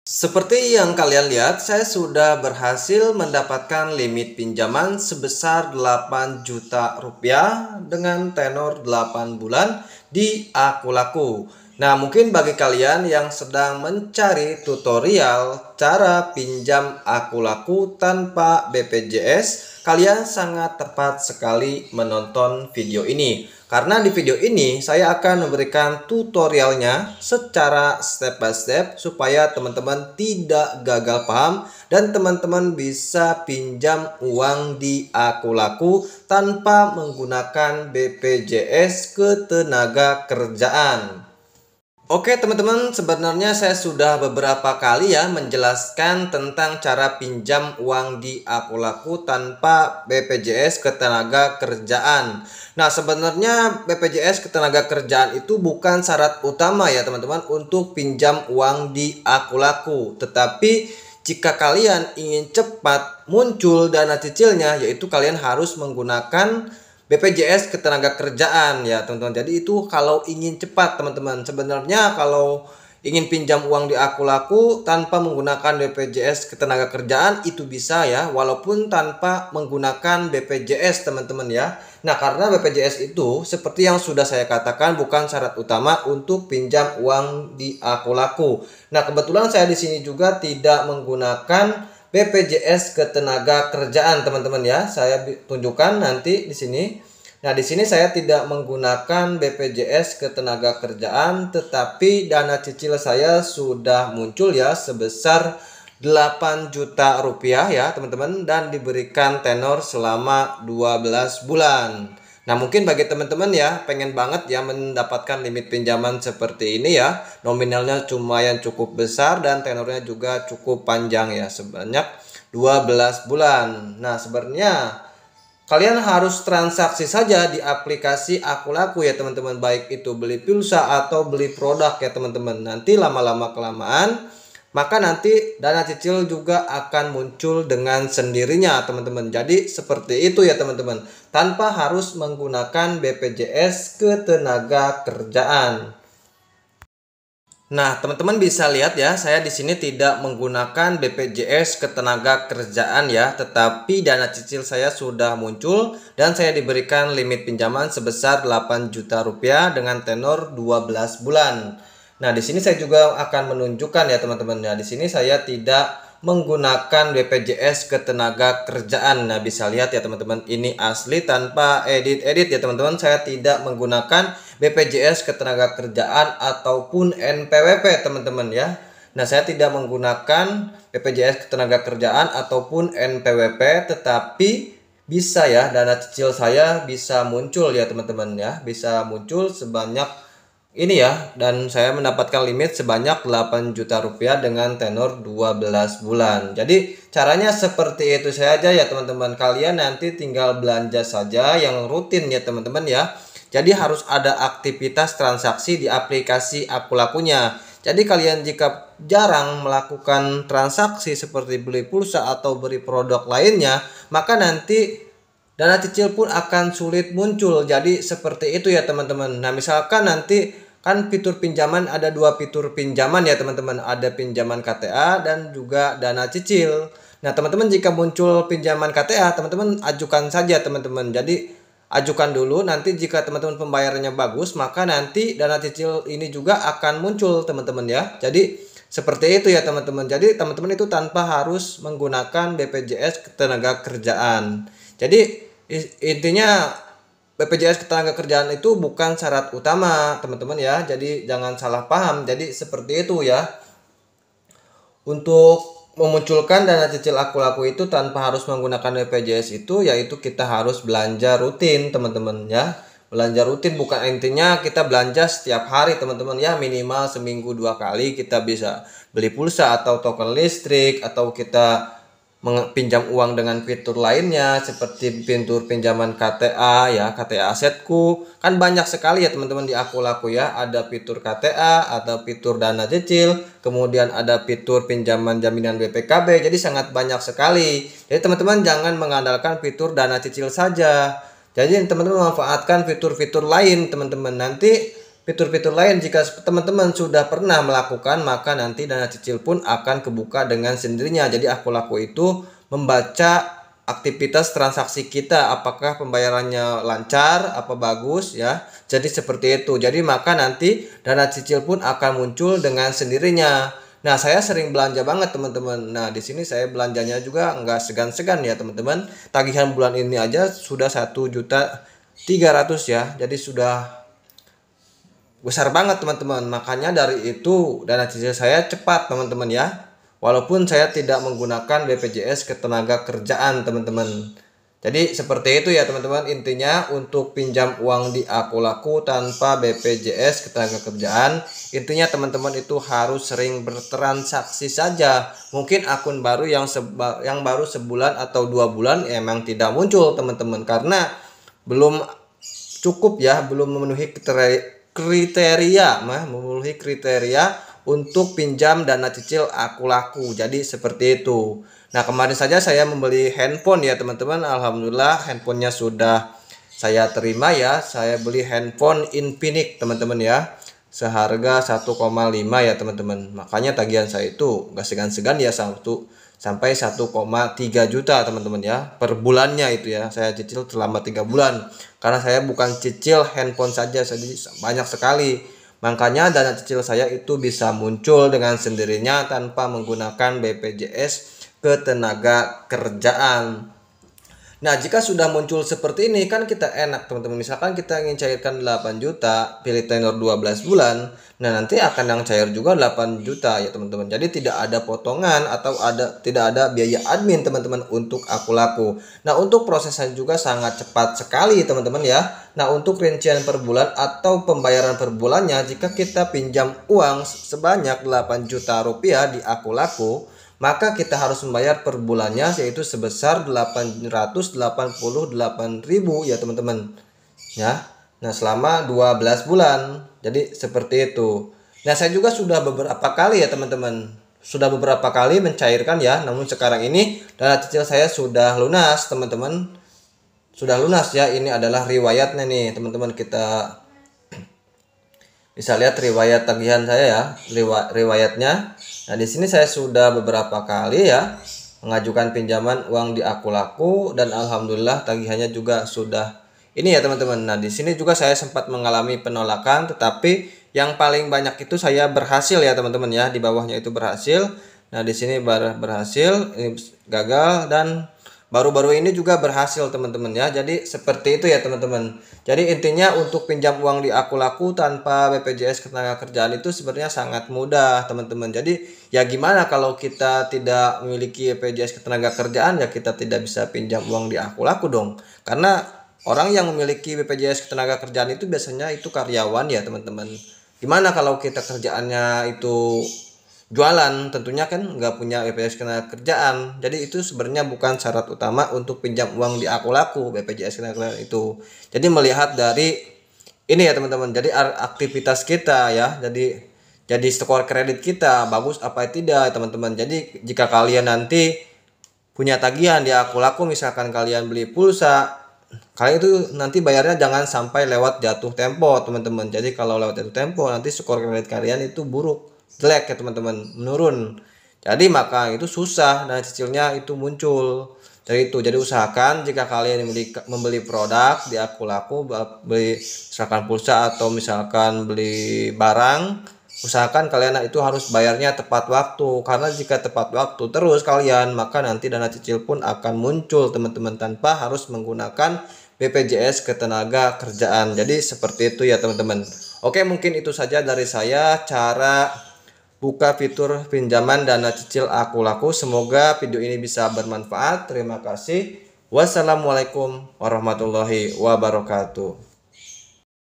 Seperti yang kalian lihat, saya sudah berhasil mendapatkan limit pinjaman sebesar 8 juta rupiah dengan tenor 8 bulan di Akulaku. Nah, mungkin bagi kalian yang sedang mencari tutorial cara pinjam Akulaku tanpa BPJS, kalian sangat tepat sekali menonton video ini. Karena di video ini saya akan memberikan tutorialnya secara step by step supaya teman-teman tidak gagal paham dan teman-teman bisa pinjam uang di Akulaku tanpa menggunakan BPJS Ketenagakerjaan. Oke teman-teman, sebenarnya saya sudah beberapa kali ya menjelaskan tentang cara pinjam uang di Akulaku tanpa BPJS Ketenagakerjaan. Nah, sebenarnya BPJS Ketenagakerjaan itu bukan syarat utama ya teman-teman untuk pinjam uang di Akulaku. Tetapi jika kalian ingin cepat muncul dana cicilnya, yaitu kalian harus menggunakan BPJS Ketenagakerjaan ya teman-teman. Jadi itu kalau ingin cepat teman-teman. Sebenarnya kalau ingin pinjam uang di Akulaku tanpa menggunakan BPJS Ketenagakerjaan itu bisa ya, walaupun tanpa menggunakan BPJS teman-teman ya. Nah, karena BPJS itu seperti yang sudah saya katakan bukan syarat utama untuk pinjam uang di Akulaku. Nah, kebetulan saya di sini juga tidak menggunakan BPJS Ketenagakerjaan teman-teman ya. Saya tunjukkan nanti di sini. Nah, di sini saya tidak menggunakan BPJS Ketenagakerjaan, tetapi dana cicil saya sudah muncul ya sebesar 8 juta rupiah ya teman-teman, dan diberikan tenor selama 12 bulan. Nah, mungkin bagi teman-teman ya pengen banget ya mendapatkan limit pinjaman seperti ini ya. Nominalnya lumayan cukup besar dan tenornya juga cukup panjang ya, sebanyak 12 bulan. Nah, sebenarnya kalian harus transaksi saja di aplikasi Akulaku ya teman-teman, baik itu beli pulsa atau beli produk ya teman-teman. Nanti lama-lama kelamaan maka nanti dana cicil juga akan muncul dengan sendirinya teman-teman. Jadi seperti itu ya teman-teman, tanpa harus menggunakan BPJS Ketenagakerjaan. Nah, teman-teman bisa lihat ya, saya di sini tidak menggunakan BPJS Ketenagakerjaan ya, tetapi dana cicil saya sudah muncul dan saya diberikan limit pinjaman sebesar 8 juta rupiah dengan tenor 12 bulan. Nah, di sini saya juga akan menunjukkan ya teman-teman. Nah, di sini saya tidak menggunakan BPJS Ketenagakerjaan. Nah, bisa lihat ya teman-teman, ini asli tanpa edit-edit ya teman-teman. Saya tidak menggunakan BPJS Ketenagakerjaan ataupun NPWP teman-teman ya. Nah, saya tidak menggunakan BPJS Ketenagakerjaan ataupun NPWP, tetapi bisa ya dana cicil saya bisa muncul ya teman-teman ya. Bisa muncul sebanyak ini ya, dan saya mendapatkan limit sebanyak 8 juta rupiah dengan tenor 12 bulan. Jadi caranya seperti itu saja ya teman-teman. Kalian nanti tinggal belanja saja yang rutin ya teman-teman ya. Jadi harus ada aktivitas transaksi di aplikasi Akulakunya. Jadi kalian jika jarang melakukan transaksi seperti beli pulsa atau beli produk lainnya, maka nanti dana cicil pun akan sulit muncul. Jadi seperti itu ya teman-teman. Nah, misalkan nanti kan fitur pinjaman, ada dua fitur pinjaman ya teman-teman. Ada pinjaman KTA dan juga dana cicil. Nah, teman-teman jika muncul pinjaman KTA, teman-teman ajukan saja teman-teman. Jadi ajukan dulu, nanti jika teman-teman pembayarannya bagus, maka nanti dana cicil ini juga akan muncul teman-teman ya. Jadi seperti itu ya teman-teman. Jadi teman-teman itu tanpa harus menggunakan BPJS Ketenagakerjaan. Jadi intinya BPJS Ketenagakerjaan itu bukan syarat utama teman-teman ya. Jadi jangan salah paham. Jadi seperti itu ya. Untuk memunculkan dana cicil Akulaku itu tanpa harus menggunakan BPJS itu, yaitu kita harus belanja rutin teman-teman ya. Belanja rutin bukan intinya kita belanja setiap hari teman-teman ya, minimal seminggu 2 kali kita bisa beli pulsa atau token listrik, atau kita pinjam uang dengan fitur lainnya seperti fitur pinjaman KTA ya, KTA asetku. Kan banyak sekali ya teman-teman di Akulaku ya. Ada fitur KTA, ada fitur dana cicil, kemudian ada fitur pinjaman jaminan BPKB. Jadi sangat banyak sekali. Jadi teman-teman jangan mengandalkan fitur dana cicil saja. Jadi teman-teman manfaatkan fitur-fitur lain teman-teman. Nanti fitur-fitur lain. Jika teman-teman sudah pernah melakukan, maka nanti dana cicil pun akan kebuka dengan sendirinya. Jadi Akulaku itu membaca aktivitas transaksi kita, apakah pembayarannya lancar, apa bagus ya. Jadi seperti itu. Jadi maka nanti dana cicil pun akan muncul dengan sendirinya. Nah, saya sering belanja banget teman-teman. Nah, di sini saya belanjanya juga nggak segan-segan ya teman-teman. Tagihan bulan ini aja sudah 1.300.000 ya. Jadi sudah besar banget teman-teman. Makanya dari itu dana cicil saya cepat teman-teman ya. Walaupun saya tidak menggunakan BPJS Ketenagakerjaan teman-teman. Jadi seperti itu ya teman-teman. Intinya untuk pinjam uang di Akulaku tanpa BPJS Ketenagakerjaan, intinya teman-teman itu harus sering bertransaksi saja. Mungkin akun baru yang baru sebulan atau 2 bulan emang tidak muncul teman-teman, karena belum cukup ya, belum memenuhi kriteria untuk pinjam dana cicil Akulaku. Jadi seperti itu. Nah, kemarin saja saya membeli handphone ya teman-teman. Alhamdulillah handphonenya sudah saya terima ya. Saya beli handphone Infinix teman-teman ya, seharga 1,5 ya teman-teman. Makanya tagihan saya itu gak segan-segan ya, sampai 1,3 juta teman-teman ya per bulannya itu ya. Saya cicil selama 3 bulan, karena saya bukan cicil handphone saja, jadi banyak sekali. Makanya dana cicil saya itu bisa muncul dengan sendirinya tanpa menggunakan BPJS Ketenagakerjaan. Nah, jika sudah muncul seperti ini kan kita enak teman-teman. Misalkan kita ingin cairkan 8 juta, pilih tenor 12 bulan. Nah, nanti akan yang cair juga 8 juta ya teman-teman. Jadi tidak ada potongan atau tidak ada biaya admin teman-teman untuk Akulaku. Nah, untuk prosesnya juga sangat cepat sekali teman-teman ya. Nah, untuk rincian per bulan atau pembayaran per bulannya, jika kita pinjam uang sebanyak 8 juta rupiah di Akulaku, maka kita harus membayar per bulannya yaitu sebesar 888.000 ya teman-teman ya. Nah, selama 12 bulan. Jadi seperti itu. Nah, saya juga sudah beberapa kali ya teman-teman, sudah beberapa kali mencairkan ya. Namun sekarang ini dana cicil saya sudah lunas teman-teman, sudah lunas ya. Ini adalah riwayatnya nih teman-teman. Kita bisa lihat riwayat tagihan saya ya, riwayatnya. Nah, di sini saya sudah beberapa kali ya mengajukan pinjaman uang di Akulaku, dan alhamdulillah tagihannya juga sudah ini ya teman-teman. Nah, di sini juga saya sempat mengalami penolakan, tetapi yang paling banyak itu saya berhasil ya teman-teman ya. Di bawahnya itu berhasil. Nah, di sini berhasil, ini gagal, dan baru-baru ini juga berhasil teman-teman ya. Jadi seperti itu ya teman-teman. Jadi intinya untuk pinjam uang di Akulaku tanpa BPJS Ketenagakerjaan itu sebenarnya sangat mudah teman-teman. Jadi ya gimana kalau kita tidak memiliki BPJS Ketenagakerjaan, ya kita tidak bisa pinjam uang di Akulaku dong. Karena orang yang memiliki BPJS Ketenagakerjaan itu biasanya itu karyawan ya teman-teman. Gimana kalau kita kerjaannya itu jualan, tentunya kan nggak punya BPJS Ketenagakerjaan. Jadi itu sebenarnya bukan syarat utama untuk pinjam uang di Akulaku BPJS Ketenagakerjaan itu. Jadi melihat dari ini ya teman-teman, jadi aktivitas kita ya, jadi skor kredit kita bagus apa tidak teman-teman. Jadi jika kalian nanti punya tagihan di Akulaku, misalkan kalian beli pulsa, kalian itu nanti bayarnya jangan sampai lewat jatuh tempo teman-teman. Jadi kalau lewat jatuh tempo nanti skor kredit kalian itu buruk, jelek ya teman-teman, menurun. Jadi maka itu susah dan cicilnya itu muncul. Jadi usahakan jika kalian membeli produk di Akulaku, beli misalkan pulsa atau misalkan beli barang, usahakan kalian itu harus bayarnya tepat waktu. Karena jika tepat waktu terus kalian, maka nanti dana cicil pun akan muncul teman-teman tanpa harus menggunakan BPJS Ketenagakerjaan. Jadi seperti itu ya teman-teman. Oke, mungkin itu saja dari saya cara buka fitur pinjaman dana cicil Akulaku. Semoga video ini bisa bermanfaat. Terima kasih. Wassalamualaikum warahmatullahi wabarakatuh.